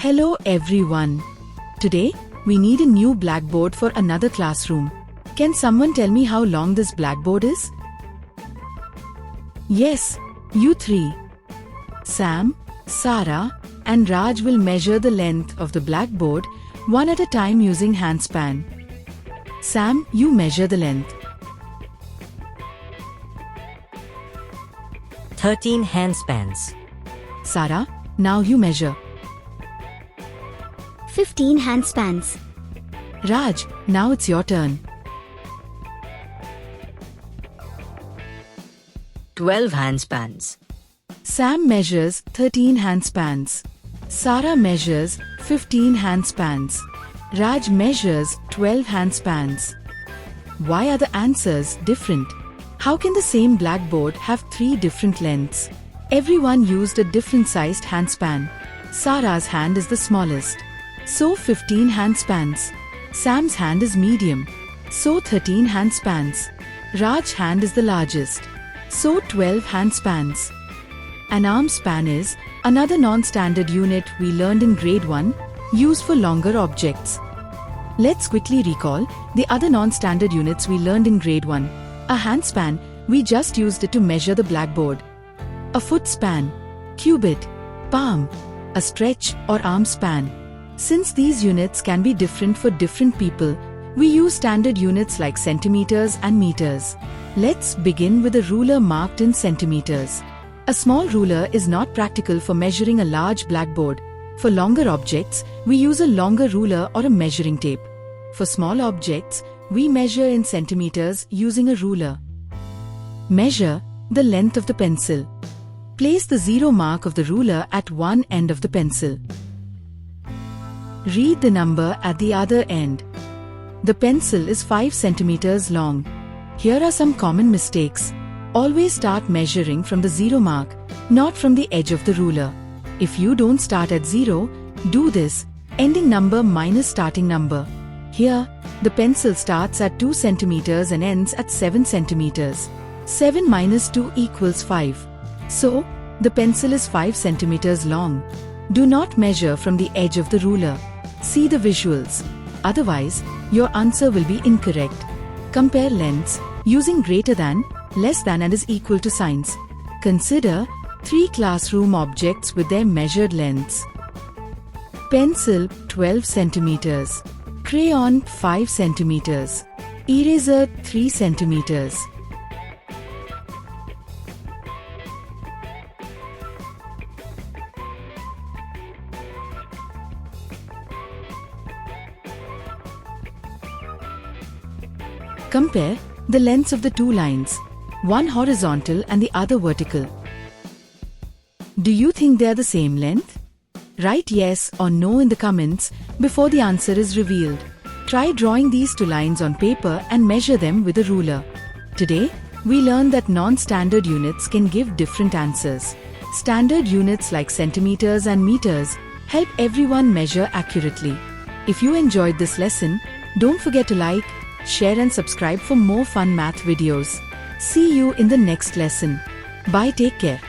Hello everyone. Today, we need a new blackboard for another classroom. Can someone tell me how long this blackboard is? Yes, you three. Sam, Sara, and Raj will measure the length of the blackboard one at a time using handspan. Sam, you measure the length. 13 handspans. Sara, now you measure. 15 handspans. Raj, now it's your turn. 12 handspans. Sam measures 13 handspans. Sara measures 15 handspans. Raj measures 12 handspans. Why are the answers different? How can the same blackboard have 3 different lengths? Everyone used a different sized handspan. Sara's hand is the smallest, so 15 handspans. Sam's hand is medium, so 13 handspans. Raj's hand is the largest, so 12 handspans. An arm span is another non-standard unit we learned in grade 1, used for longer objects. Let's quickly recall the other non-standard units we learned in grade 1. A handspan, we just used it to measure the blackboard. A foot span, cubit, palm, a stretch or arm span. Since these units can be different for different people, we use standard units like centimeters and meters. Let's begin with a ruler marked in centimeters. A small ruler is not practical for measuring a large blackboard. For longer objects, we use a longer ruler or a measuring tape. For small objects, we measure in centimeters using a ruler. Measure the length of the pencil. Place the 0 mark of the ruler at one end of the pencil. Read the number at the other end. The pencil is 5 centimeters long. Here are some common mistakes. Always start measuring from the 0 mark, not from the edge of the ruler. If you don't start at 0, do this, ending number minus starting number. Here, the pencil starts at 2 centimeters and ends at 7 centimeters. 7 minus 2 equals 5. So, the pencil is 5 centimeters long. Do not measure from the edge of the ruler. See the visuals. Otherwise, your answer will be incorrect. Compare lengths using greater than, less than and is equal to signs. Consider 3 classroom objects with their measured lengths. Pencil 12 centimeters. Crayon 5 centimeters. Eraser 3 centimeters. Compare the lengths of the 2 lines, one horizontal and the other vertical. Do you think they are the same length? Write yes or no in the comments before the answer is revealed. Try drawing these 2 lines on paper and measure them with a ruler. Today, we learned that non-standard units can give different answers. Standard units like centimeters and meters help everyone measure accurately. If you enjoyed this lesson, don't forget to like, share and subscribe for more fun math videos. See you in the next lesson. Bye, take care.